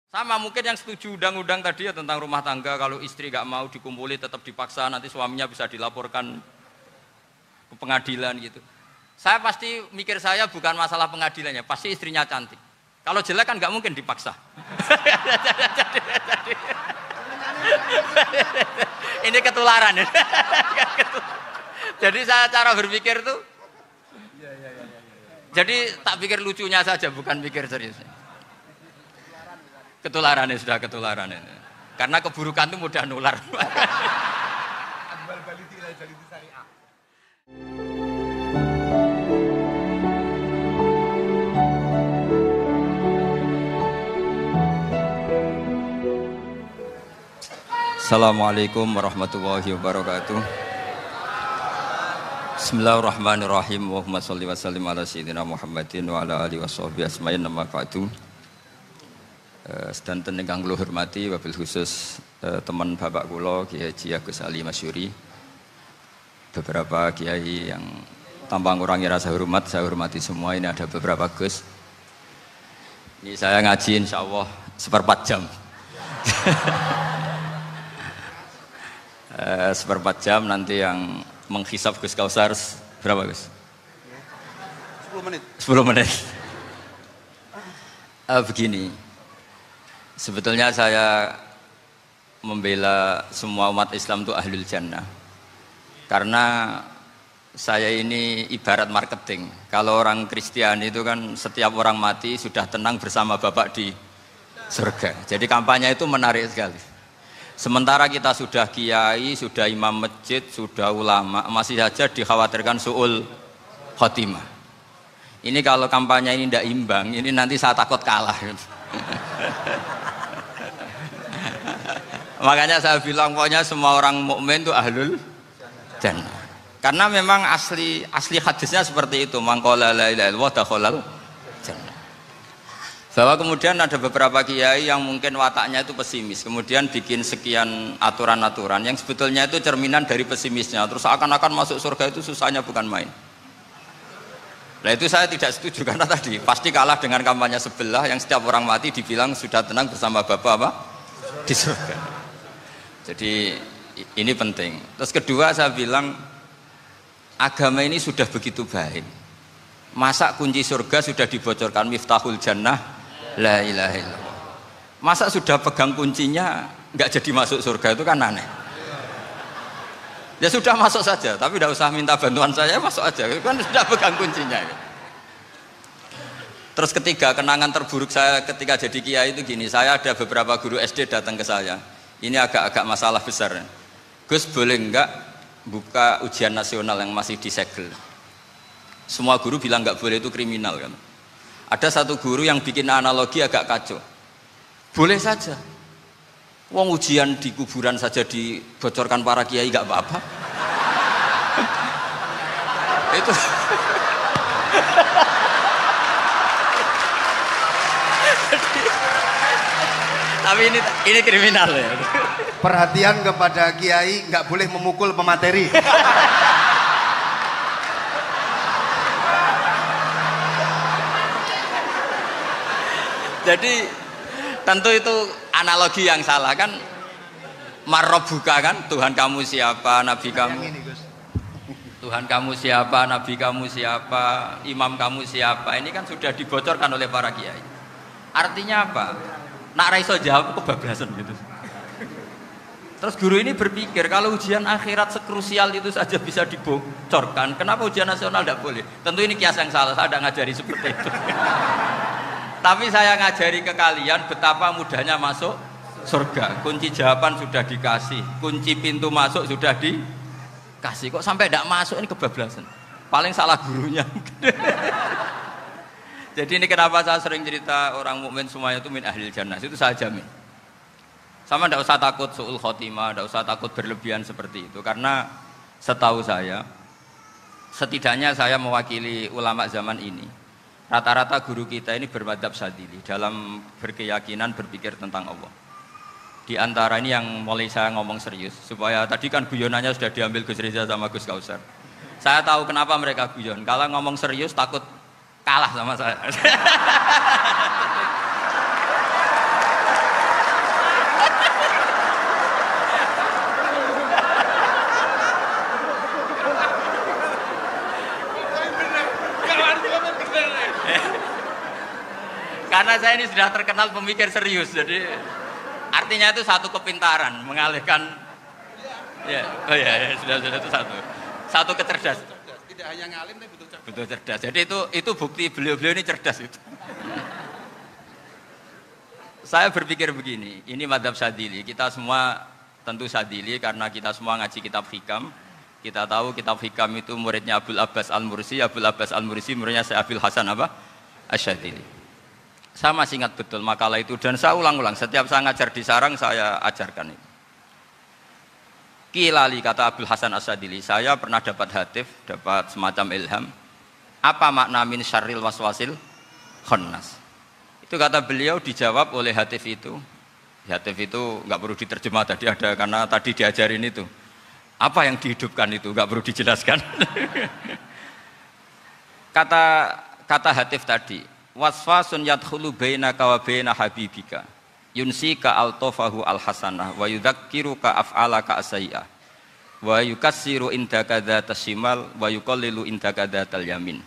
Sama mungkin yang setuju undang-undang tadi ya tentang rumah tangga, kalau istri nggak mau dikumpuli tetap dipaksa, nanti suaminya bisa dilaporkan ke pengadilan gitu. Saya pasti mikir saya bukan masalah pengadilannya, pasti istrinya cantik. Kalau jelek kan nggak mungkin dipaksa. Ini ketularan. Jadi saya cara berpikir tuh, jadi tak pikir lucunya saja, bukan pikir seriusnya. Ketularan ya sudah ketularan ini. Karena keburukan itu mudah nular. Assalamualaikum warahmatullahi wabarakatuh. Bismillahirrahmanirrahim. Allahumma sholli wa sallim ala sayyidina Muhammadin wa ala alihi washabihi asma'in nama ba'du. Sedanten ingkang kula hormati wabil khusus teman bapak kula Kiai Haji Agus Ali Masyuri. Beberapa kiai yang tanpa ngurangi rasa hormat, saya hormati semua. Ini ada beberapa Gus. Ini saya ngaji insyaallah 1/4 jam. 1/4 jam nanti yang menghisap Gus Kausar berapa Gus? 10 menit. 10 menit. Begini, sebetulnya saya membela semua umat Islam itu ahlul jannah. Karena saya ini ibarat marketing. Kalau orang Kristiani itu kan setiap orang mati sudah tenang bersama Bapak di surga. Jadi kampanye itu menarik sekali. Sementara kita sudah kiai, sudah imam masjid, sudah ulama, masih saja dikhawatirkan su'ul khotimah. Ini kalau kampanye ini tidak imbang, ini nanti saya takut kalah. Makanya saya bilang pokoknya semua orang mukmin itu ahlul jannah. Karena memang asli hadisnya seperti itu, man qala la ilaha illallah dakhalal jannah. Bahwa kemudian ada beberapa kiai yang mungkin wataknya itu pesimis, kemudian bikin sekian aturan-aturan yang sebetulnya itu cerminan dari pesimisnya, terus akan-akan masuk surga itu susahnya bukan main. Nah itu saya tidak setuju karena tadi pasti kalah dengan kampanye sebelah yang setiap orang mati dibilang sudah tenang bersama Bapak apa? Di surga. Jadi ini penting. Terus kedua saya bilang agama ini sudah begitu baik. Masa kunci surga sudah dibocorkan miftahul jannah la ilaha illallah. Masa sudah pegang kuncinya nggak jadi masuk surga, itu kan aneh. Ya sudah masuk saja, tapi tidak usah minta bantuan saya, masuk aja, kan sudah pegang kuncinya. Terus ketiga, kenangan terburuk saya ketika jadi kiai itu gini, saya ada beberapa guru SD datang ke saya. Ini agak-agak masalah besar. Gus, boleh nggak buka ujian nasional yang masih disegel? Semua guru bilang nggak boleh, itu kriminal kan. Ada satu guru yang bikin analogi agak kacau. Boleh saja. Wong ujian di kuburan saja dibocorkan para kiai nggak apa-apa. Itu. Tapi ini kriminal ya. Perhatian kepada kiai, nggak boleh memukul pemateri. Jadi tentu itu analogi yang salah kan. Marrobuka kan, Tuhan kamu siapa, Nabi kamu. Tuhan kamu siapa, Nabi kamu siapa, imam kamu siapa. Ini kan sudah dibocorkan oleh para kiai. Artinya apa? Nak raiso jawab kebablasan gitu. Terus guru ini berpikir kalau ujian akhirat sekrusial itu saja bisa dibocorkan, kenapa ujian nasional tidak boleh? Tentu ini kias yang salah, saya tidak ngajari seperti itu. Tapi saya ngajari ke kalian betapa mudahnya masuk surga. Kunci jawaban sudah dikasih, kunci pintu masuk sudah dikasih. Kok sampai tidak masuk, ini kebablasan. Paling salah gurunya. Jadi ini kenapa saya sering cerita orang mukmin semuanya itu min ahlil jannah. Itu saya jamin. Sama tidak usah takut su'ul khotimah, tidak usah takut berlebihan seperti itu. Karena setahu saya, setidaknya saya mewakili ulama zaman ini. Rata-rata guru kita ini bermadzhab Syadzili dalam berkeyakinan berpikir tentang Allah. Di antara ini yang mulai saya ngomong serius, supaya tadi kan guyonannya sudah diambil Gus Reza sama Gus Kausar. Saya tahu kenapa mereka guyon. Kalau ngomong serius takut kalah sama saya. saya ini sudah terkenal pemikir serius, jadi artinya itu satu kepintaran mengalihkan. Ya, oh ya, sudah itu satu kecerdasan. Tidak hanya ngalim tapi butuh cerdas. Betul cerdas. Jadi itu bukti beliau-beliau ini cerdas itu. Saya berpikir begini, ini madhab Syadzili. Kita semua tentu Syadzili karena kita semua ngaji kitab hikam. Kita tahu kitab hikam itu muridnya Abul Abbas Al-Mursi. Abul Abbas Al-Mursi muridnya Syekh Abil Hasan apa? Asy-Syadzili. Saya masih ingat betul makalah itu dan saya ulang-ulang. Setiap saya ngajar di sarang saya ajarkan itu. Kilali kata Abdul Hasan Asy-Syadzili, saya pernah dapat hatif, dapat semacam ilham. Apa makna min syarril waswasil khannas? Itu kata beliau dijawab oleh hatif itu. Hatif itu nggak perlu diterjemah tadi ada karena tadi diajarin itu. Apa yang dihidupkan itu nggak perlu dijelaskan. kata hatif tadi, waswasun yadkhulu bainaka wa baina habibika. Yunsika altofahu alhasanah wa yudzakiruka af'alaka asai'ah wa yukassiru indaka dzatas shimal wa yuqallilu indaka dzatal yamin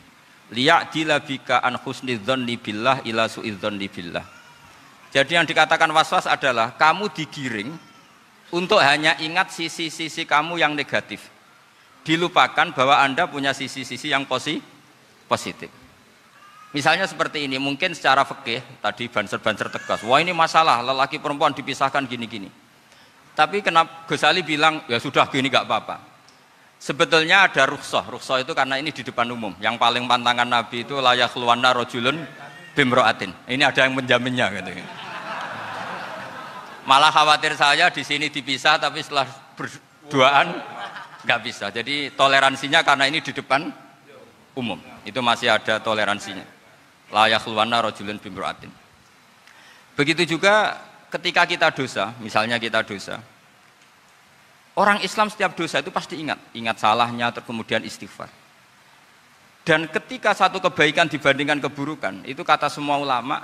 liya'dila bika an husni dzanni billah ila su'i dzanni billah. Jadi yang dikatakan waswas adalah kamu digiring untuk hanya ingat sisi-sisi kamu yang negatif, dilupakan bahwa Anda punya sisi-sisi yang positif. Misalnya seperti ini, mungkin secara fikih tadi banser-banser tegas, wah ini masalah lelaki perempuan dipisahkan gini-gini. Tapi kenapa Ghazali bilang ya sudah gini gak apa-apa. Sebetulnya ada rukhsah itu karena ini di depan umum. Yang paling pantangan Nabi itu la yakhluwanna rajulun bimra'atin. Ini ada yang menjaminnya gitu. Malah khawatir saya di sini dipisah tapi setelah berduaan nggak bisa. Jadi toleransinya karena ini di depan umum. Itu masih ada toleransinya. La yakhluwanna rajulun bimra'atin. Begitu juga ketika kita dosa, misalnya kita dosa. Orang Islam setiap dosa itu pasti ingat salahnya, terus kemudian istighfar. Dan ketika satu kebaikan dibandingkan keburukan, itu kata semua ulama,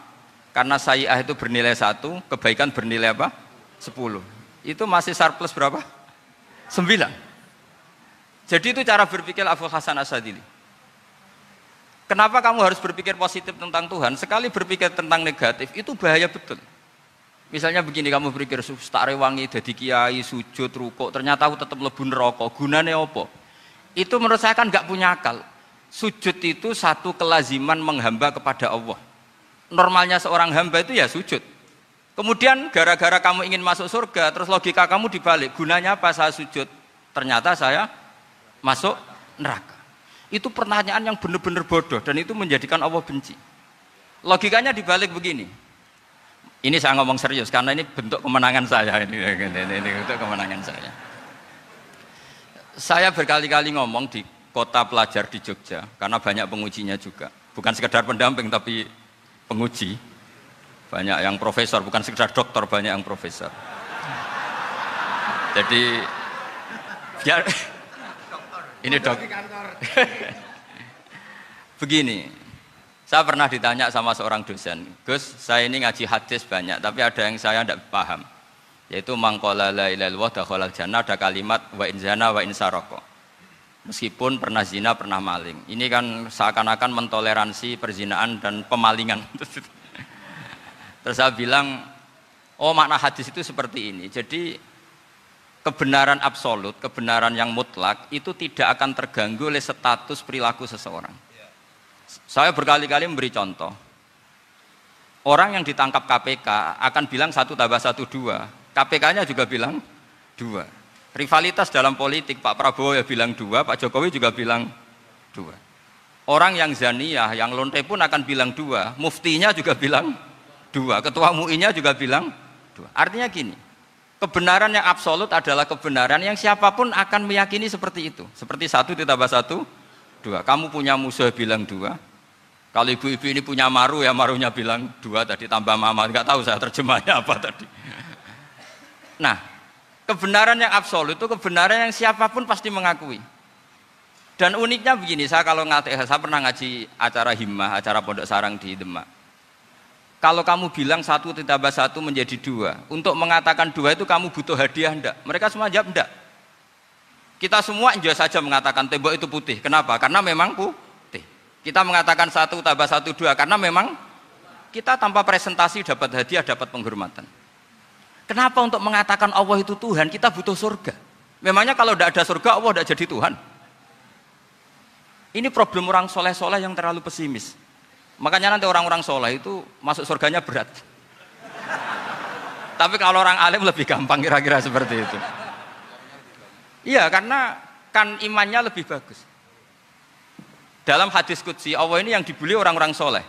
karena sayyi'ah itu bernilai 1, kebaikan bernilai apa? 10. Itu masih surplus berapa? 9. Jadi itu cara berpikir Abul Hasan Asy-Syadzili. Kenapa kamu harus berpikir positif tentang Tuhan? Sekali berpikir tentang negatif, itu bahaya betul. Misalnya begini, kamu berpikir, tak rewangi, jadi kiai, sujud, rukuk, ternyata aku tetap lebu neraka, gunanya apa? Itu menurut saya kan nggak punya akal. Sujud itu satu kelaziman menghamba kepada Allah. Normalnya seorang hamba itu ya sujud. Kemudian gara-gara kamu ingin masuk surga, terus logika kamu dibalik, gunanya apa saya sujud? Ternyata saya masuk neraka. Itu pertanyaan yang benar-benar bodoh dan itu menjadikan Allah benci. Logikanya dibalik begini. Ini saya ngomong serius karena ini bentuk kemenangan saya ini bentuk kemenangan saya. Saya berkali-kali ngomong di kota pelajar di Jogja karena banyak pengujinya juga. Bukan sekedar pendamping tapi penguji. Banyak yang profesor, bukan sekedar dokter, banyak yang profesor. Jadi biar ini dok. Begini, saya pernah ditanya sama seorang dosen, Gus, saya ini ngaji hadis banyak, tapi ada yang saya tidak paham, yaitu mangkola la ilaha illallah dakhalal jannah, ada kalimat wa in zana wa in saraka. Meskipun pernah zina, pernah maling. Ini kan seakan-akan mentoleransi perzinaan dan pemalingan. Terus saya bilang, oh makna hadis itu seperti ini. Jadi kebenaran absolut, kebenaran yang mutlak itu tidak akan terganggu oleh status perilaku seseorang. Saya berkali-kali memberi contoh. Orang yang ditangkap KPK akan bilang 1 tambah 1 2. KPK-nya juga bilang 2. Rivalitas dalam politik, Pak Prabowo ya bilang 2, Pak Jokowi juga bilang 2. Orang yang zaniyah, yang lonte pun akan bilang 2. Muftinya juga bilang 2. Ketua MUI-nya juga bilang 2. Artinya gini, kebenaran yang absolut adalah kebenaran yang siapapun akan meyakini seperti itu. Seperti 1 ditambah 1, 2. Kamu punya musuh bilang 2. Kalau ibu-ibu ini punya maru ya marunya bilang 2 tadi tambah mama. Enggak tahu saya terjemahnya apa tadi. Nah, kebenaran yang absolut itu kebenaran yang siapapun pasti mengakui. Dan uniknya begini, saya pernah ngaji acara himmah, acara pondok sarang di Demak. Kalau kamu bilang 1 ditambah 1 menjadi 2, untuk mengatakan 2 itu kamu butuh hadiah enggak? Mereka semua jawab enggak. Kita semua enjoy saja mengatakan tembok itu putih. Kenapa? Karena memang putih. Kita mengatakan 1 tambah 1 2 karena memang Kita tanpa presentasi dapat hadiah, dapat penghormatan. Kenapa untuk mengatakan Allah itu Tuhan, kita butuh surga? Memangnya kalau tidak ada surga, Allah tidak jadi Tuhan? Ini problem orang soleh-soleh yang terlalu pesimis. Makanya nanti orang-orang soleh itu masuk surganya berat. Tapi kalau orang alim lebih gampang kira-kira seperti itu. Iya, karena kan imannya lebih bagus. Dalam hadis qudsi, Allah ini yang dibuli orang-orang soleh.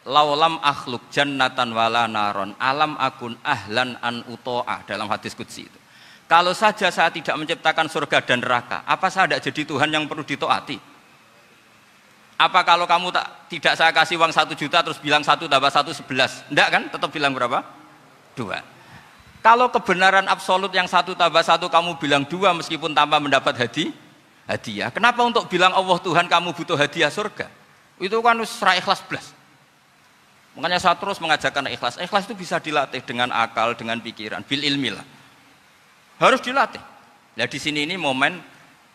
Laulam akhluk jannatan wala naron alam akun ahlan an uto'ah, dalam hadis qudsi itu. Kalau saja saya tidak menciptakan surga dan neraka, apa saya tidak jadi Tuhan yang perlu ditaati? Apa kalau kamu tidak saya kasih uang 1 juta terus bilang 1 tambah 1 11? Enggak kan? Tetap bilang berapa? 2. Kalau kebenaran absolut yang 1 tambah 1 kamu bilang 2 meskipun tanpa mendapat hadiah. Kenapa untuk bilang Allah Tuhan kamu butuh hadiah surga? Itu kan serah ikhlas belas. Makanya saya terus mengajarkan ikhlas. Ikhlas itu bisa dilatih dengan akal, dengan pikiran, bil ilmi lah. Harus dilatih. Nah di sini ini momen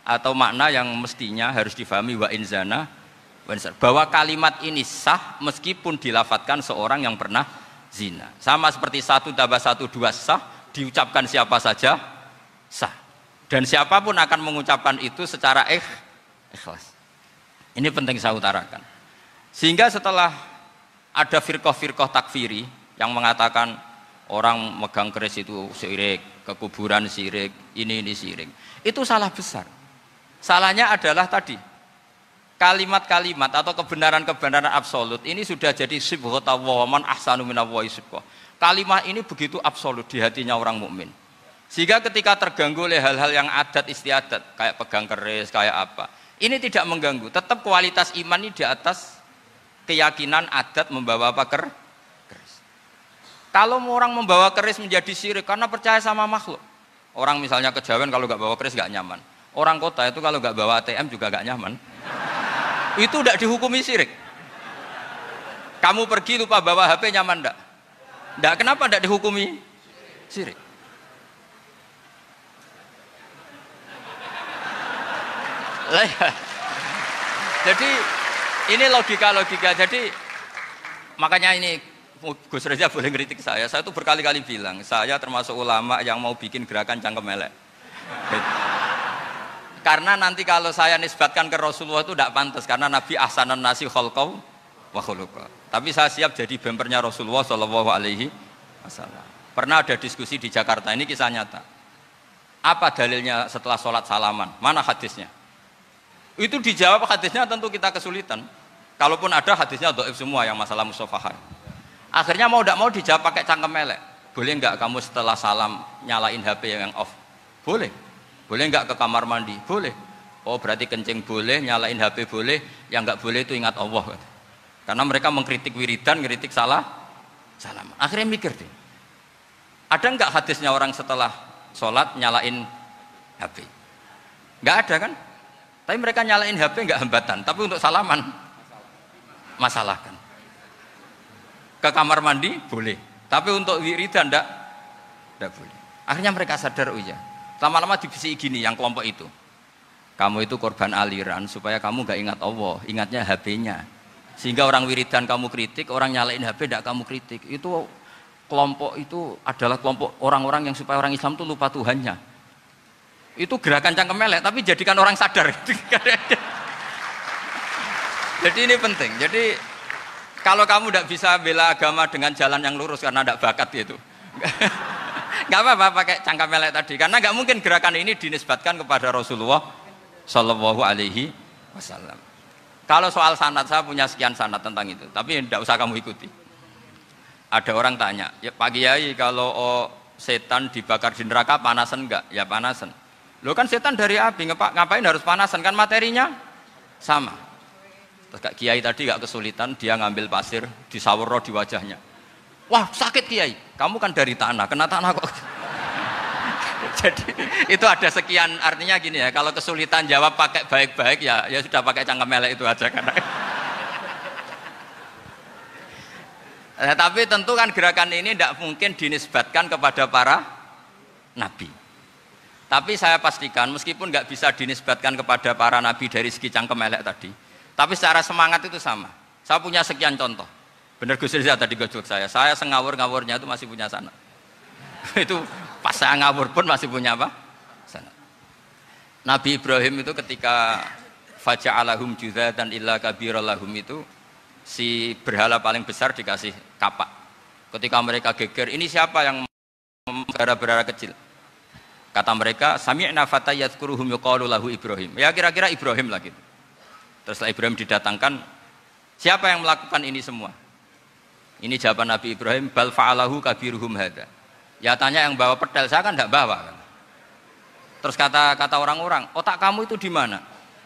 atau makna yang mestinya harus difahami wa inzana, bahwa kalimat ini sah meskipun dilafatkan seorang yang pernah zina. Sama seperti 1 tambah 1 2 sah, diucapkan siapa saja sah. Dan siapapun akan mengucapkan itu secara ikhlas. Ini penting saya utarakan. Sehingga setelah ada firqah-firqah takfiri yang mengatakan orang megang keris itu syirik, ke kuburan syirik, ini syirik. Itu salah besar. Salahnya adalah tadi, kalimat-kalimat atau kebenaran-kebenaran absolut ini sudah jadi sibghatullah man ahsanu minallahi sibghah. Kalimat ini begitu absolut di hatinya orang mukmin. Sehingga ketika terganggu oleh hal-hal yang adat istiadat, kayak pegang keris, kayak apa, ini tidak mengganggu. Tetap kualitas iman ini di atas keyakinan adat membawa apa keris. Kalau orang membawa keris menjadi syirik karena percaya sama makhluk. Orang misalnya kejawen kalau nggak bawa keris nggak nyaman. Orang kota itu kalau nggak bawa ATM juga nggak nyaman. Itu tidak dihukumi syirik. Kamu pergi lupa bawa HP nyaman enggak? Enggak, kenapa enggak dihukumi syirik? Jadi ini logika-logika. Jadi makanya ini Gus Reza boleh ngeritik saya. Saya tuh berkali-kali bilang, saya termasuk ulama yang mau bikin gerakan cangkem elek. Karena nanti kalau saya nisbatkan ke Rasulullah itu tidak pantas, karena Nabi ahsanan nasi khalqau wa khuluqa. Tapi saya siap jadi bempernya Rasulullah Shallallahu Alaihi Wasallam. Pernah ada diskusi di Jakarta, ini kisah nyata. Apa dalilnya setelah sholat salaman? Mana hadisnya? Itu dijawab hadisnya tentu kita kesulitan. Kalaupun ada hadisnya dhaif semua yang masalah musafahat. Akhirnya mau tidak mau dijawab pakai cangkem elek. Boleh enggak kamu setelah salam nyalain HP yang off? Boleh. Boleh enggak ke kamar mandi? Boleh. Oh berarti kencing boleh, nyalain HP boleh, yang enggak boleh itu ingat Allah. Karena mereka mengkritik wiridan, ngeritik salam. Akhirnya mikir deh. Ada enggak hadisnya orang setelah sholat nyalain HP? Enggak ada kan? Tapi mereka nyalain HP enggak hambatan, tapi untuk salaman masalahkan. Ke kamar mandi boleh, tapi untuk wiridan enggak boleh. Akhirnya mereka sadar, oh iya. Lama-lama dibisi gini yang kelompok itu. Kamu itu korban aliran supaya kamu enggak ingat Allah, ingatnya HP-nya. Sehingga orang wiridan kamu kritik, orang nyalain HP enggak kamu kritik. Itu kelompok itu adalah kelompok orang-orang yang supaya orang Islam itu lupa Tuhannya. Itu gerakan cangkem elek, tapi jadikan orang sadar. Jadi ini penting. Jadi kalau kamu tidak bisa bela agama dengan jalan yang lurus karena tidak bakat gitu, nggak apa-apa pakai cangkem elek tadi. Karena nggak mungkin gerakan ini dinisbatkan kepada Rasulullah Shallallahu Alaihi Wasallam. Kalau soal sanad, saya punya sekian sanad tentang itu, tapi tidak usah kamu ikuti. Ada orang tanya, ya Pak Kiai kalau setan dibakar di neraka panasan enggak? Ya panasan. Lo kan setan dari api, ngapain harus panasan? Kan materinya sama. Terus Kak Kiai tadi gak kesulitan, dia ngambil pasir, disawero di wajahnya. Wah sakit Kiai, kamu kan dari tanah, kena tanah kok. Jadi itu ada sekian, artinya gini ya, kalau kesulitan jawab pakai baik-baik ya sudah pakai cangkem elek itu aja kan. Tapi tentu kan gerakan ini tidak mungkin dinisbatkan kepada para nabi. Tapi saya pastikan meskipun nggak bisa dinisbatkan kepada para nabi dari segi cangkem elek tadi, tapi secara semangat itu sama. Saya punya sekian contoh. Bener Gus Riza tadi gojok saya sengawur-ngawurnya itu masih punya sana. Itu pas saya ngawur pun masih punya apa? Sana. Nabi Ibrahim itu ketika faja'alahum juzatan illa kabirallahum itu si berhala paling besar dikasih kapak. Ketika mereka geger, ini siapa yang berhala-berhala kecil? Kata mereka, sami'na fata yadhkuruhum yuqalu lahu Ibrahim. Ya kira-kira Ibrahim lah gitu. Terus setelah Ibrahim didatangkan, siapa yang melakukan ini semua? Ini jawaban Nabi Ibrahim, bal fa'alahu kabiruhum hadza. Ya tanya yang bawa pedal, saya kan tidak bawa kan. Terus kata orang-orang, otak kamu itu di mana?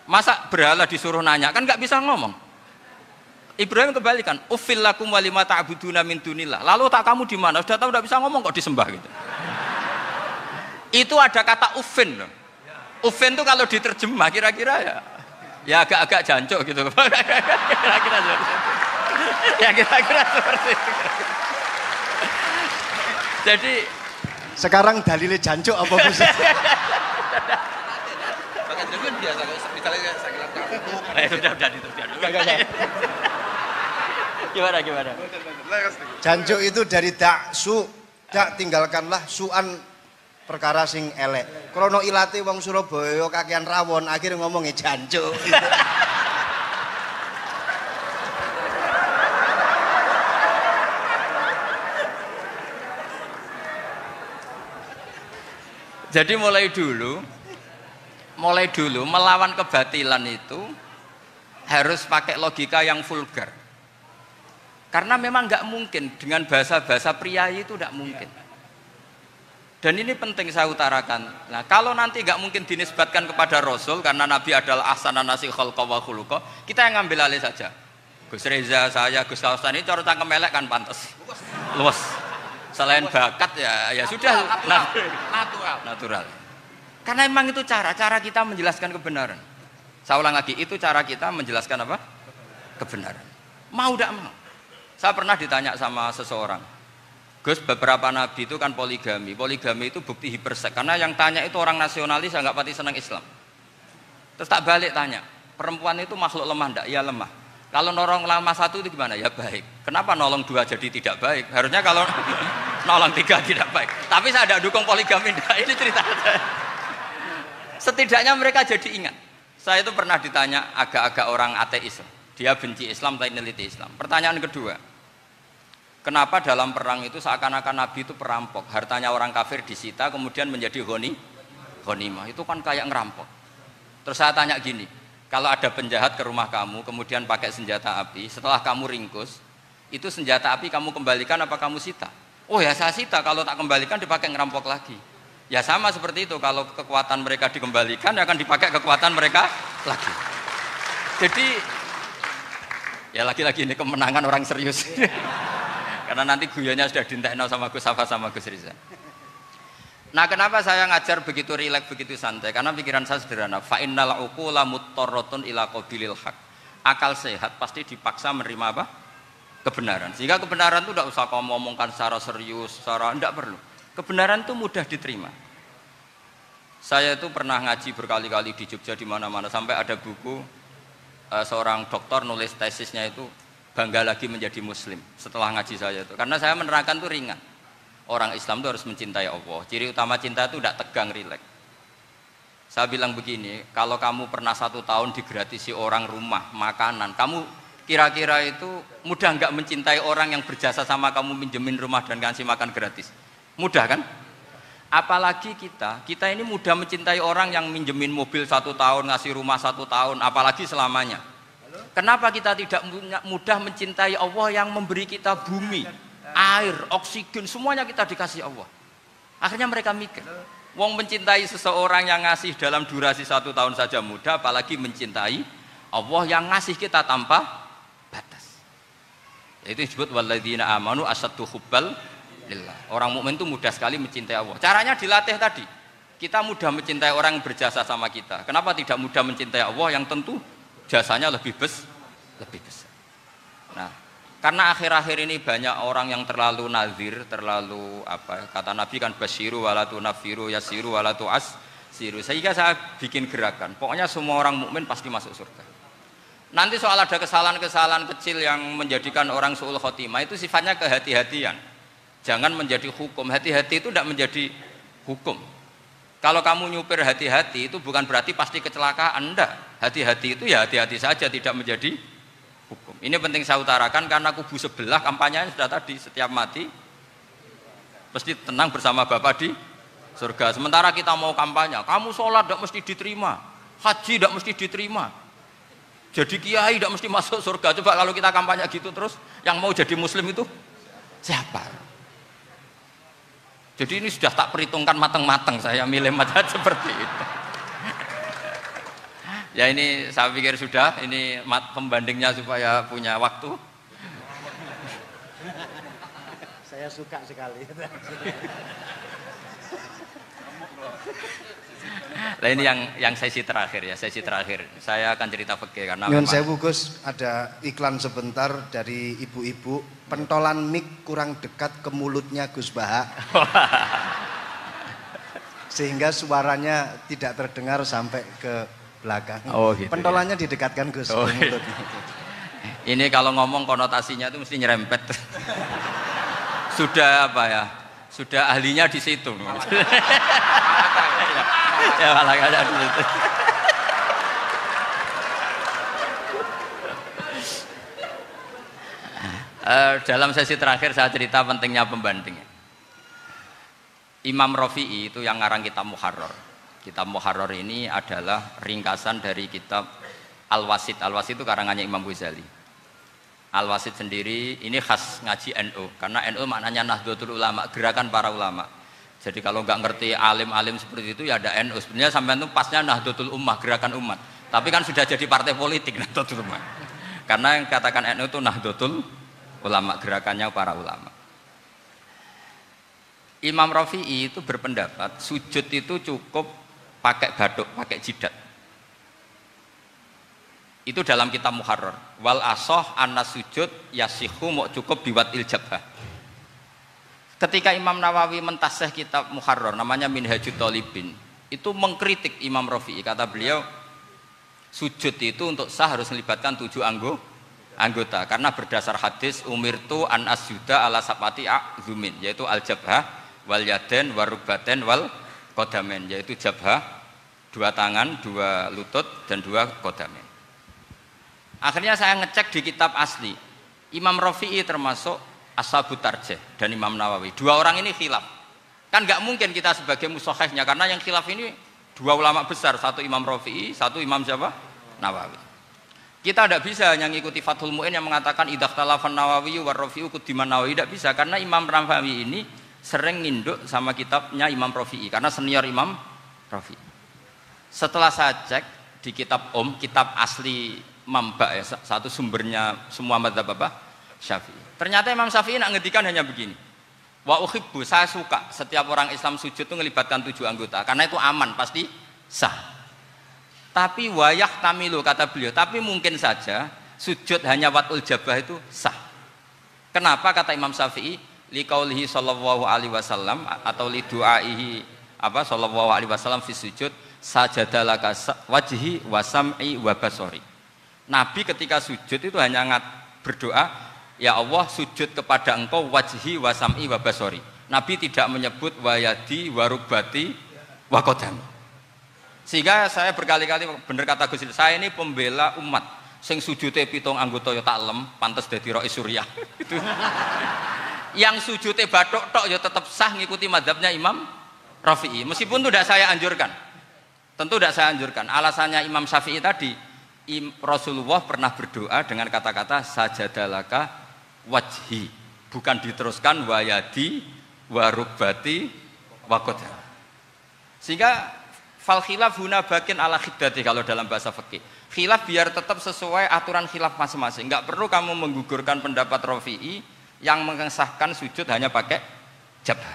Masa berhala disuruh nanya, kan nggak bisa ngomong. Ibrahim kebalikan, uffil lakum walima ta'buduna min dunillah. Lalu otak kamu di mana? Sudah tahu nggak bisa ngomong kok disembah gitu. Itu ada kata ufin loh. Ufin itu kalau diterjemah kira-kira ya agak-agak jancuk gitu. Kira-kira seperti itu. Jadi Sekarang dalilnya jancuk apa Gus? Pakai jancuk biasa kalau misalnya saya bilang sudah Gimana? Jancuk itu dari daksu, dak tinggalkanlah suan perkara sing elek. Krono ilate wong Surabaya kakean rawon, akhirnya ngomongnya jancuk. Jadi mulai dulu melawan kebatilan itu harus pakai logika yang vulgar. Karena memang nggak mungkin dengan bahasa-bahasa priayi itu nggak mungkin. Dan ini penting saya utarakan. Nah, kalau nanti nggak mungkin dinisbatkan kepada Rasul karena Nabi adalah ahsanan nasi khalqa wa khuluqa, kita yang ngambil alih saja. Gus Reza, saya, Gus Kaustan ini cara cangkem elek kan pantas. Luas. Selain bakat ya sudah natural. Karena memang itu cara kita menjelaskan kebenaran. Saya ulang lagi, itu cara kita menjelaskan apa? Kebenaran. Mau tidak mau. Saya pernah ditanya sama seseorang, Gus, beberapa nabi itu kan poligami itu bukti hipersek, karena yang tanya itu orang nasionalis yang nggak pati senang Islam. Terus tak balik tanya, perempuan itu makhluk lemah enggak? Ya lemah. Kalau nolong lama satu itu gimana? Ya baik. Kenapa nolong dua jadi tidak baik? Harusnya kalau nolong tiga tidak baik. Tapi saya tidak dukung poligami, enggak. Ini cerita. Setidaknya mereka jadi ingat. Saya itu pernah ditanya agak-agak orang ateis, dia benci Islam tapi neliti Islam. Pertanyaan kedua, kenapa dalam perang itu seakan-akan Nabi itu perampok, hartanya orang kafir disita kemudian menjadi ghanimah, itu kan kayak ngerampok. Terus saya tanya gini, kalau ada penjahat ke rumah kamu kemudian pakai senjata api, setelah kamu ringkus, itu senjata api kamu kembalikan apa kamu sita? Oh ya saya sita, kalau tak kembalikan dipakai ngerampok lagi. Ya sama seperti itu, kalau kekuatan mereka dikembalikan akan dipakai kekuatan mereka lagi. Jadi ya lagi-lagi ini kemenangan orang serius. Karena nanti guyonnya sudah dintekno sama Gus Safa sama Gus Riza. Nah, kenapa saya ngajar begitu rileks, begitu santai? Karena pikiran saya sederhana. Fa innal uqula muttarratun ila qabilil haq. Akal sehat pasti dipaksa menerima apa? Kebenaran. Sehingga kebenaran itu tidak usah kamu ngomongkan secara serius, secara tidak perlu. Kebenaran itu mudah diterima. Saya itu pernah ngaji berkali-kali di Jogja di mana-mana sampai ada buku seorang dokter nulis tesisnya itu bangga lagi menjadi muslim setelah ngaji saya itu, karena saya menerangkan itu ringan. Orang Islam itu harus mencintai Allah. Ciri utama cinta itu tidak tegang, rileks. Saya bilang begini, kalau kamu pernah 1 tahun digratisi orang rumah, makanan, kamu kira-kira itu mudah nggak mencintai orang yang berjasa sama kamu minjemin rumah dan ngasih makan gratis? Mudah kan? Apalagi kita ini mudah mencintai orang yang minjemin mobil 1 tahun, ngasih rumah 1 tahun, apalagi selamanya. Kenapa kita tidak mudah mencintai Allah yang memberi kita bumi, air, oksigen, semuanya kita dikasih Allah? Akhirnya mereka mikir, wong mencintai seseorang yang ngasih dalam durasi 1 tahun saja mudah, apalagi mencintai Allah yang ngasih kita tanpa batas. Itu disebut walladzina amanu asaddu hubbal lillah. Orang mukmin itu mudah sekali mencintai Allah. Caranya dilatih tadi. Kita mudah mencintai orang yang berjasa sama kita. Kenapa tidak mudah mencintai Allah yang tentu jasanya lebih besar? Nah, karena akhir-akhir ini banyak orang yang terlalu nazir, terlalu apa? Kata Nabi kan basyiru walatu nafiru yasiru walatu asiru. Sehingga saya bikin gerakan. Pokoknya semua orang mukmin pasti masuk surga. Nanti soal ada kesalahan-kesalahan kecil yang menjadikan orang su'ul khotimah itu sifatnya kehati-hatian. Jangan menjadi hukum. Hati-hati itu tidak menjadi hukum. Kalau kamu nyupir hati-hati itu bukan berarti pasti kecelakaan, enggak. Hati-hati itu ya hati-hati saja, tidak menjadi hukum. Ini penting saya utarakan karena kubu sebelah kampanyenya sudah tadi, setiap mati mesti tenang bersama Bapak di surga. Sementara kita mau kampanye, kamu sholat tidak mesti diterima, haji tidak mesti diterima, jadi kiai tidak mesti masuk surga. Coba kalau kita kampanye gitu terus, yang mau jadi muslim itu siapa? Jadi ini sudah tak perhitungkan matang-matang, saya milih mazhab seperti itu. Ya ini saya pikir sudah, ini pembandingnya supaya punya waktu. Saya suka sekali. Nah ini yang sesi terakhir ya, sesi terakhir. Saya akan cerita fikih karena Nyun sewu Gus, ada iklan sebentar dari ibu-ibu, pentolan mic kurang dekat ke mulutnya Gus Baha. Sehingga suaranya tidak terdengar sampai ke belakang. Oh, gitu, pentolannya ya? Didekatkan Gus ke mulutnya. Ini kalau ngomong konotasinya itu mesti nyerempet. Sudah apa ya? Sudah ahlinya di situ. Ya malah kayak gitu. Dalam sesi terakhir saya cerita pentingnya pembanding. Imam Rafi'i itu yang ngarang kitab Muharrar. Kitab Muharrar ini adalah ringkasan dari kitab Al-Wasit. Al-Wasit itu karangannya Imam Ghazali. Al-Wasit sendiri ini khas ngaji NU karena NU maknanya Nahdlatul Ulama, gerakan para ulama. Jadi kalau nggak ngerti alim-alim seperti itu ya ada NU. Sebenarnya sampai itu pasnya Nahdlatul Ummah, gerakan umat. Tapi kan sudah jadi partai politik Nahdlatul Ummah. Karena yang katakan NU itu Nahdlatul Ulama, gerakannya para ulama. Imam Rafi'i itu berpendapat sujud itu cukup pakai batuk, pakai jidat. Itu dalam kitab Muharrar. Wal asoh anna sujud yasihu mau cukup biwat iljabah. Ketika Imam Nawawi mentasih kitab Muharrar namanya Minhajut Thalibin, itu mengkritik Imam Rafi'i. Kata beliau sujud itu untuk sah harus melibatkan 7 anggota karena berdasar hadis umirtu an asjuda ala sapati a'zumin, yaitu al jabhah wal yaden warukbaten wal kodamen, yaitu jabhah 2 tangan, 2 lutut dan 2 kodamen. Akhirnya saya ngecek di kitab asli, Imam Rafi'i termasuk Ashabut Tarjih dan Imam Nawawi. 2 orang ini khilaf. Kan nggak mungkin kita sebagai mushahihnya karena yang khilaf ini 2 ulama besar, satu Imam Rafi'i, satu Imam siapa? Nawawi. Kita tidak bisa hanya ngikuti Fathul Mu'in yang mengatakan idzakhtalafan Nawawi war Rafi'u kudiman Nawawi, tidak bisa karena Imam Nawawi ini sering nginduk sama kitabnya Imam Rafi'i karena senior Imam Rafi'i. Setelah saya cek di kitab kitab asli Mamba ya, satu sumbernya semua mazhab apa? Syafi'i. Ternyata Imam Syafi'i nak ngedikan hanya begini. Wa uhibbu, saya suka setiap orang Islam sujud itu melibatkan 7 anggota karena itu aman, pasti sah. Tapi wayah tamilu kata beliau, tapi mungkin saja sujud hanya watul jabah itu sah. Kenapa kata Imam Syafi'i? Liqaulihi sallallahu alaihi wasallam atau li du'aihi apa sallallahu alaihi wasallam fi sujud sajadalaka wajhi wa sam'i wa basori. Nabi ketika sujud itu hanya berdoa, ya Allah sujud kepada engkau wajhi wa sam'i wa basori. Nabi tidak menyebut wayadi wa rukbati wa qadam. Sehingga saya berkali-kali bener kata Gus, saya ini pembela umat. Sing sujute 7 anggota ya taklem, pantes dadi Rais Suriah. Itu. Yang sujute bathuk tok ya tetap sah ngikuti mazhabnya Imam Rafi'i. Meskipun itu tidak saya anjurkan. Tentu tidak saya anjurkan. Alasannya Imam Syafi'i tadi, Rasulullah pernah berdoa dengan kata-kata sajadalaka wajhi, bukan diteruskan wayadi warubati wakodam. Sehingga fal khilaf huna bakin ala khiddati kalau dalam bahasa fikih. Khilaf biar tetap sesuai aturan khilaf masing-masing. Enggak perlu kamu menggugurkan pendapat Rafi'i yang mengesahkan sujud hanya pakai jabah.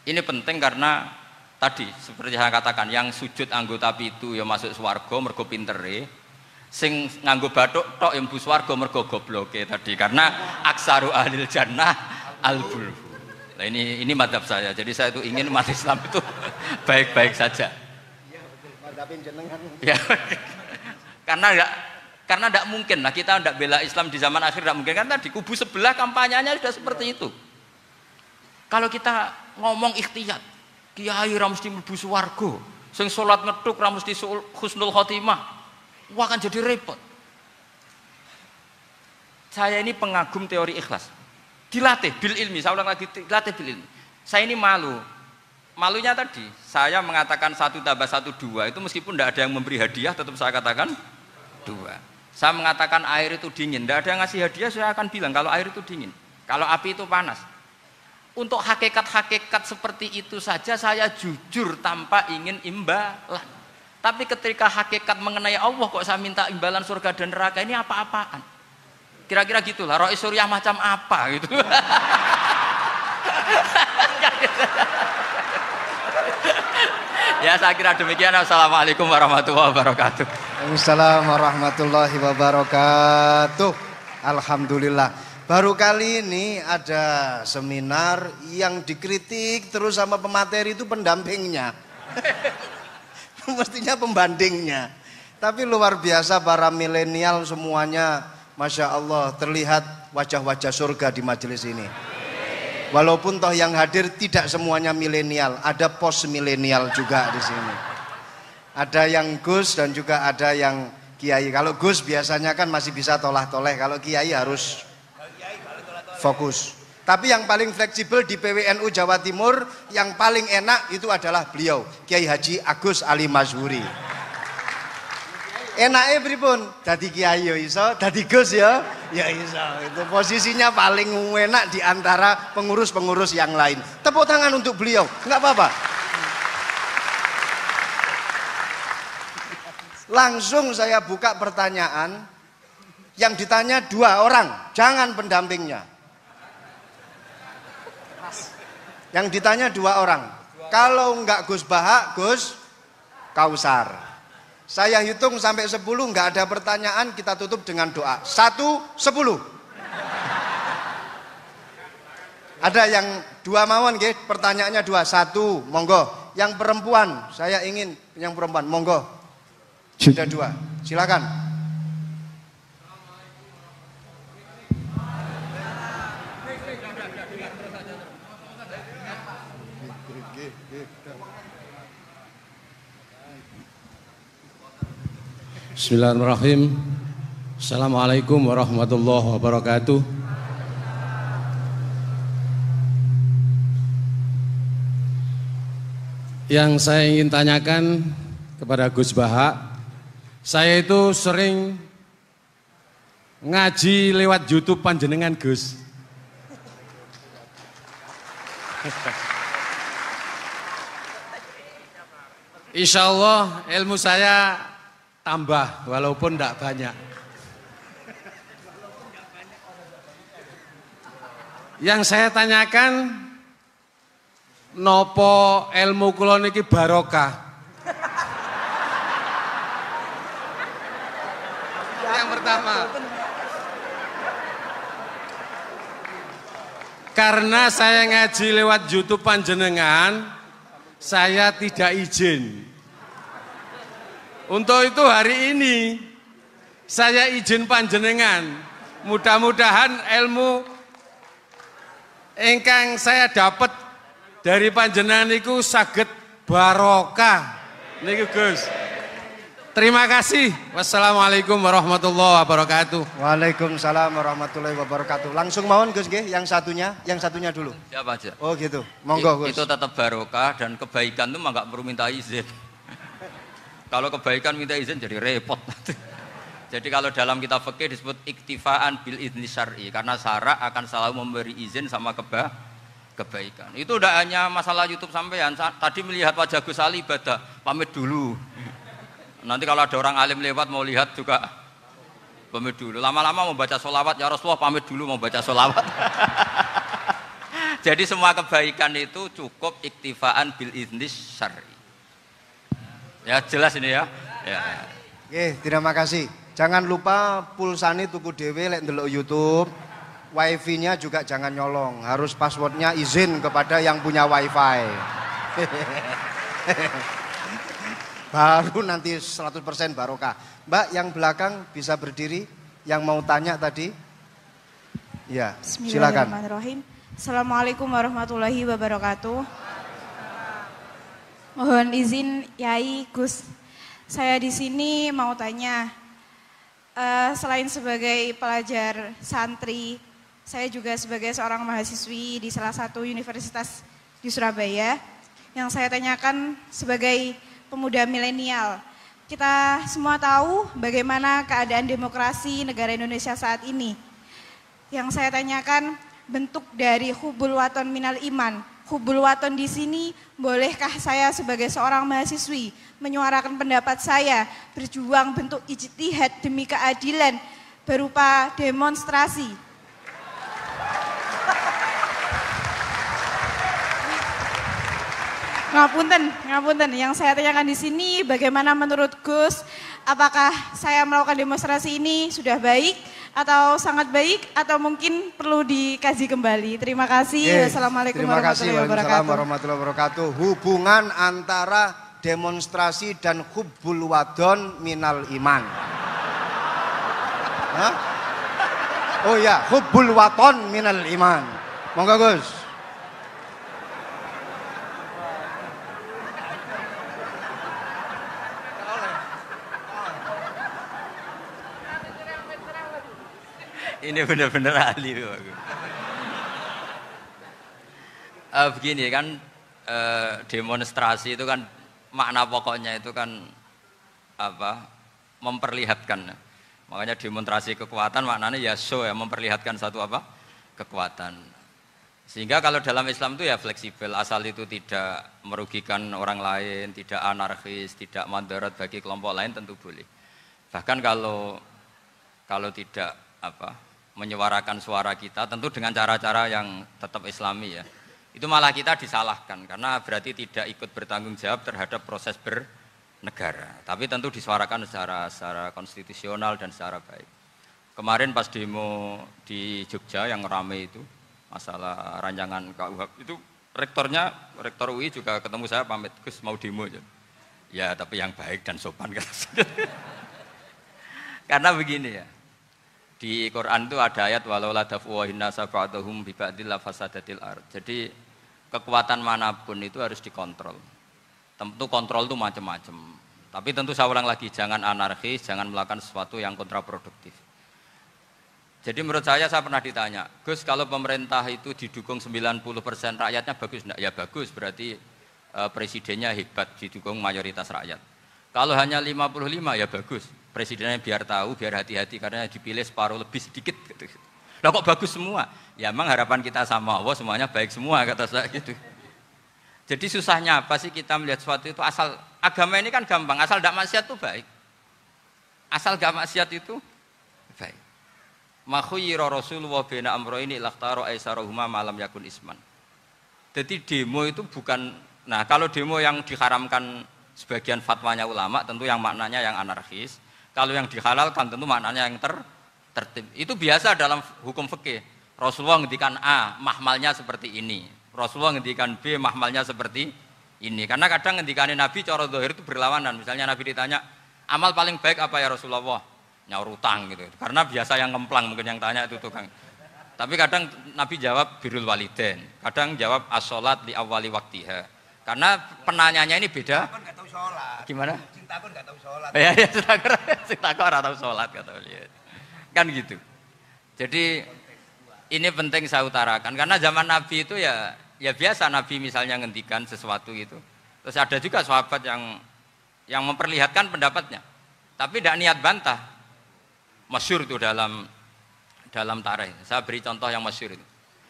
Ini penting karena tadi seperti saya katakan, yang sujud anggota pitu ya masuk swarga mergo pintere, sing nganggo bathuk tok yang mlebu swarga mergo gobloke tadi, karena aksaru ahlil jannah al-bulhu. Nah ini madzhab saya. Jadi saya itu ingin umat Islam itu baik-baik saja. Iya betul, madzhabin jenengan. Ya. Karena tidak mungkin lah kita tidak bela Islam di zaman akhir, tidak mungkin. Karena di kubu sebelah kampanyenya sudah seperti itu. Kalau kita ngomong ikhtiyat, kiai ra mesti mlebu swarga, sing salat ngethuk ra mesti husnul khotimah, wah akan jadi repot. Saya ini pengagum teori ikhlas. Dilatih bil ilmi, saya ulang lagi, dilatih bil ilmi. Saya ini malu. Malunya tadi, saya mengatakan 1 tambah 1 2, itu meskipun tidak ada yang memberi hadiah, tetap saya katakan 2. Saya mengatakan air itu dingin, tidak ada yang ngasih hadiah, saya akan bilang kalau air itu dingin, kalau api itu panas. Untuk hakikat-hakikat seperti itu saja saya jujur tanpa ingin imbalan. Tapi ketika hakikat mengenai Allah kok saya minta imbalan surga dan neraka, ini apa-apaan? Kira-kira gitulah, roh suriah macam apa gitu. Ya saya kira demikian. Assalamualaikum warahmatullahi wabarakatuh. Waalaikumsalam warahmatullahi wabarakatuh. Alhamdulillah. Baru kali ini ada seminar yang dikritik terus sama pemateri itu pendampingnya. Mestinya pembandingnya. Tapi luar biasa para milenial semuanya, Masya Allah, terlihat wajah-wajah surga di majelis ini. Walaupun toh yang hadir tidak semuanya milenial, ada post milenial juga di sini. Ada yang Gus dan juga ada yang Kiai. Kalau Gus biasanya kan masih bisa tolah-toleh, kalau Kiai harus fokus. Tapi yang paling fleksibel di PWNU Jawa Timur, yang paling enak itu adalah beliau, Kiai Haji Agus Ali Mazhuri. Enaknya pripun? Dadi kiai ya iso, dadi Gus ya iso. Itu posisinya paling enak di antara pengurus-pengurus yang lain. Tepuk tangan untuk beliau, enggak apa-apa. Langsung saya buka pertanyaan. Yang ditanya 2 orang, jangan pendampingnya. Yang ditanya 2 orang. Kalau enggak Gus Baha, Gus Kausar. Saya hitung sampai 10, nggak ada pertanyaan, kita tutup dengan doa. 1, 10. Ada yang 2 mawon nggih, pertanyaannya 2. 1, monggo. Yang perempuan, saya ingin yang perempuan, monggo. Sudah 2. Silakan. Bismillahirrahmanirrahim. Assalamualaikum warahmatullahi wabarakatuh. Yang saya ingin tanyakan kepada Gus Baha, saya itu sering ngaji lewat YouTube panjenengan Gus. Insya Allah ilmu saya tambah walaupun tidak banyak. Yang saya tanyakan, nopo ilmu kula niki barokah? Yang pertama, karena saya ngaji lewat YouTube panjenengan, saya tidak izin. Untuk itu hari ini saya izin panjenengan, mudah-mudahan ilmu ingkang saya dapat dari panjenengan niku saged barokah niku Gus. Terima kasih. Wassalamualaikum warahmatullahi wabarakatuh. Waalaikumsalam warahmatullahi wabarakatuh. Langsung mawon Gus nggih, yang satunya dulu. Siapa aja? Oh gitu. Monggo Gus. Itu tetap barokah dan kebaikan itu mah nggak perlu minta izin. Kalau kebaikan minta izin jadi repot. Jadi kalau dalam kitab fikih disebut iktifaan bil idzni syar'i, karena syara akan selalu memberi izin sama kebaikan. Itu udah hanya masalah YouTube sampean. Tadi melihat wajah Gus Ali ibadah, pamit dulu. Nanti kalau ada orang alim lewat mau lihat juga pamit dulu. Lama-lama mau baca sholawat, ya Rasulullah pamit dulu mau baca sholawat. Jadi semua kebaikan itu cukup iktifaan bil idzni syar'i. Ya jelas ini ya. Oke, terima kasih. Jangan lupa pulsane tuku dhewe lek ndelok YouTube. Wifi-nya juga jangan nyolong. Harus passwordnya izin kepada yang punya wifi. baru nanti 100% barokah. Mbak yang belakang bisa berdiri, yang mau tanya tadi. Ya, silakan. Bismillahirrahmanirrahim. Assalamualaikum warahmatullahi wabarakatuh. Mohon izin Yai Gus, saya di sini mau tanya, selain sebagai pelajar santri, saya juga sebagai seorang mahasiswi di salah satu universitas di Surabaya. Yang saya tanyakan sebagai pemuda milenial, kita semua tahu bagaimana keadaan demokrasi negara Indonesia saat ini. Yang saya tanyakan, bentuk dari hubul waton minal iman. Hubul waton di sini, bolehkah saya sebagai seorang mahasiswi menyuarakan pendapat saya, berjuang bentuk ijtihad demi keadilan berupa demonstrasi? Ngapunten. Yang saya tanyakan di sini, bagaimana menurut Gus, apakah saya melakukan demonstrasi ini sudah baik atau sangat baik atau mungkin perlu dikaji kembali? Terima kasih. Wassalamualaikum warahmatullahi wabarakatuh. Hubungan antara demonstrasi dan hubbul wadon minal iman. Hah? Oh ya, hubbul waton minal iman. Monggo Gus. Ini benar-benar ahli. Begini kan, demonstrasi itu kan makna pokoknya itu kan apa? Memperlihatkan. Makanya demonstrasi kekuatan maknanya ya show ya, memperlihatkan satu apa? Kekuatan. Sehingga kalau dalam Islam itu ya fleksibel, asal itu tidak merugikan orang lain, tidak anarkis, tidak mandorot bagi kelompok lain tentu boleh. Bahkan kalau tidak apa? Menyuarakan suara kita tentu dengan cara-cara yang tetap islami ya, itu malah kita disalahkan karena berarti tidak ikut bertanggung jawab terhadap proses bernegara, tapi tentu disuarakan secara konstitusional dan secara baik. Kemarin pas demo di Jogja yang ramai itu masalah rancangan KUHP itu, rektor UI juga ketemu saya, pamit Gus mau demo aja ya, tapi yang baik dan sopan kan. Karena begini ya, di Quran itu ada ayat walau la daf'uhin nasa ba'dahum bi ba'dil la fasadatil ard. Jadi kekuatan manapun itu harus dikontrol. Tentu kontrol itu macam-macam. Tapi tentu saya ulang lagi, jangan anarkis, jangan melakukan sesuatu yang kontraproduktif. Jadi menurut saya pernah ditanya, Gus kalau pemerintah itu didukung 90% rakyatnya bagus enggak? Ya bagus, berarti presidennya hebat, didukung mayoritas rakyat. Kalau hanya 55 ya bagus, presidennya biar tahu, biar hati-hati karena dipilih separuh lebih sedikit gitu. Lah kok bagus semua? Ya emang harapan kita sama Allah semuanya baik semua kata saya gitu. Jadi susahnya apa sih kita melihat sesuatu itu, asal agama ini kan gampang, asal tidak maksiat itu baik. Asal gak maksiat itu baik. Ma khuyyira Rasulullah baina amrayni lakhtara aisarahuma ma lam yakun isman. Jadi demo itu bukan, nah kalau demo yang diharamkan sebagian fatwanya ulama tentu yang maknanya yang anarkis. Kalau yang dihalalkan tentu maknanya yang tertib. Itu biasa dalam hukum fikih. Rasulullah ngendikan A, mahmalnya seperti ini. Rasulullah ngendikan B, mahmalnya seperti ini. Karena kadang ngendikanin Nabi cara zahir itu berlawanan. Misalnya Nabi ditanya, amal paling baik apa ya Rasulullah? Nyaur utang gitu. Karena biasa yang ngemplang mungkin yang tanya itu tukang. Tapi kadang Nabi jawab birrul walidain. Kadang jawab as-sholat li awwali waktiha. Karena penanyanya ini beda. Kan nggak tahu sholat. Gimana? Cinta pun nggak tahu sholat. Ya, cinta kok nggak tahu sholat kata beliau. Kan gitu. Jadi ini penting saya utarakan karena zaman Nabi itu ya biasa Nabi misalnya ngendikan sesuatu gitu. Terus ada juga sahabat yang memperlihatkan pendapatnya, tapi tidak niat bantah. Masyhur itu dalam tarikh. Saya beri contoh yang masyhur itu.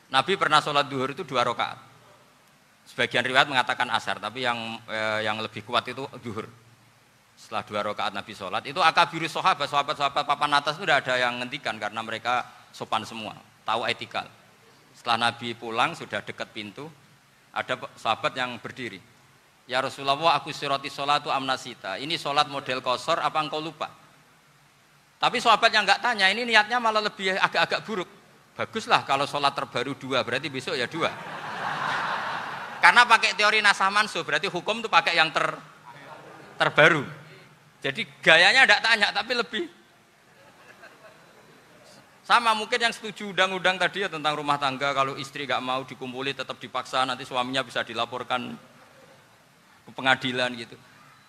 Nabi pernah sholat duhur itu 2 rakaat. Sebagian riwayat mengatakan asar, tapi yang lebih kuat itu duhur. Setelah 2 rakaat Nabi sholat, itu akabiru sahabat papan atas itu tidak ada yang ngendikan karena mereka sopan semua, tahu etikal. Setelah Nabi pulang sudah dekat pintu, ada sahabat yang berdiri. Ya Rasulullah, aku siroti sholatu amnasita. Ini sholat model kosor, apa engkau lupa? Tapi sahabat yang nggak tanya, ini niatnya malah lebih agak-agak buruk. Baguslah kalau sholat terbaru 2, berarti besok ya 2. Karena pakai teori nasah mansuh, berarti hukum itu pakai yang terbaru. Jadi gayanya tidak tanya tapi lebih sama. Mungkin yang setuju undang-undang tadi ya tentang rumah tangga, kalau istri nggak mau dikumpuli tetap dipaksa, nanti suaminya bisa dilaporkan ke pengadilan gitu.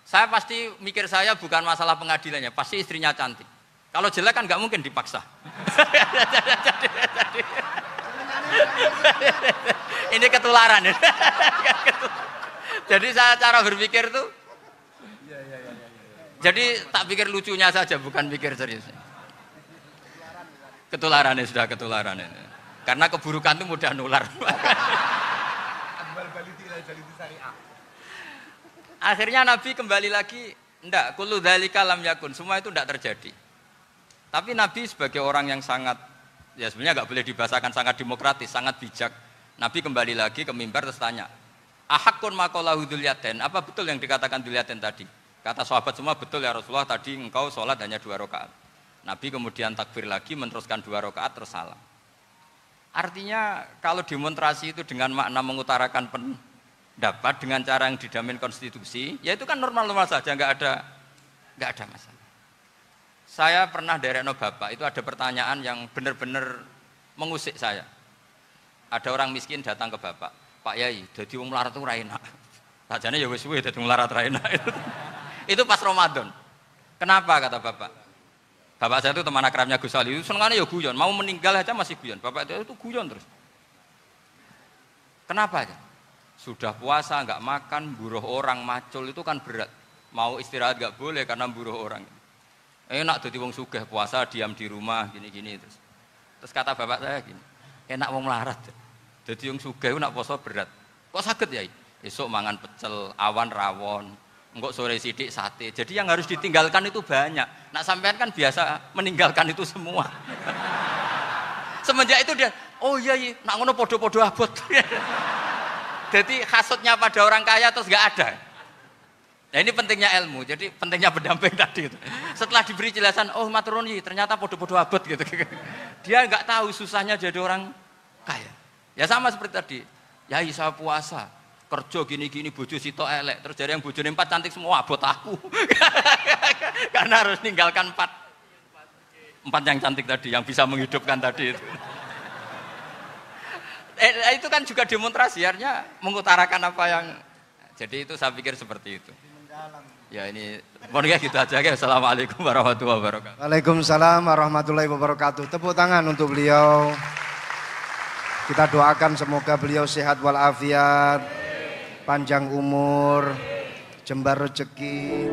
Saya pasti mikir saya bukan masalah pengadilannya, pasti istrinya cantik. Kalau jelek kan nggak mungkin dipaksa. Ini ketularan. Jadi saya cara berpikir tuh, jadi tak pikir lucunya saja, bukan pikir serius. Ketularan ya, sudah ketularan ini. Karena keburukan itu mudah nular. Akhirnya Nabi kembali lagi, enggak, kullu dzalika lam yakun, semua itu enggak terjadi. Tapi Nabi sebagai orang yang sangat, ya sebenarnya enggak boleh dibahasakan sangat demokratis, sangat bijak. Nabi kembali lagi ke mimbar terus tanya, ahakun maqalahu Dzulyaden, apa betul yang dikatakan Dzulyaden tadi? Kata sahabat semua, betul ya Rasulullah, tadi engkau sholat hanya 2 rakaat. Nabi kemudian takbir lagi, meneruskan 2 rakaat terus salam. Artinya kalau demonstrasi itu dengan makna mengutarakan pendapat dengan cara yang dijamin konstitusi, ya itu kan normal-normal saja, nggak ada masalah. Saya pernah derekno bapak, itu ada pertanyaan yang benar-benar mengusik saya. Ada orang miskin datang ke bapak, Pak Yai, dadi wong melarat itu ra enak. Sajane ya wis suwe dadi wong melarat ra enak. Itu pas Ramadan. Kenapa kata bapak? Bapak saya itu teman akrabnya Gus Ali, itu senengannya ya guyon, mau meninggal aja masih guyon. Bapak itu guyon terus. Kenapa aja? Sudah puasa nggak makan, buruh orang, macul itu kan berat. Mau istirahat nggak boleh karena buruh orang. Enak dadi wong sugih puasa diam di rumah gini-gini terus. Terus kata bapak saya gini, enak wong melarat. Dadi wong sugih nak poso berat. Kok sakit ya? Esok mangan pecel, awan rawon. Enggak sore sidik sate. Jadi yang harus ditinggalkan itu banyak. Nak sampean kan biasa meninggalkan itu semua. Semenjak itu dia, oh iya, nak ngono podo-podo abot. Jadi hasutnya pada orang kaya terus nggak ada. Nah ini pentingnya ilmu. Jadi pentingnya pendamping tadi itu. Setelah diberi jelasan, oh maturun ternyata podo-podo abot gitu. Dia nggak tahu susahnya jadi orang kaya. Ya sama seperti tadi. Ya saya puasa. Kerja gini-gini, bojo sitok elek, terus dari yang bojone 4 cantik semua abot aku. Karena harus ninggalkan 4 yang cantik tadi, yang bisa menghidupkan tadi itu. Itu kan juga demonstrasi, artinya mengutarakan apa yang, jadi itu saya pikir seperti itu. Ya ini, mohon ya gitu aja ya. Assalamualaikum warahmatullahi wabarakatuh. Waalaikumsalam warahmatullahi wabarakatuh. Tepuk tangan untuk beliau. Kita doakan semoga beliau sehat walafiat, panjang umur, jembar rezeki.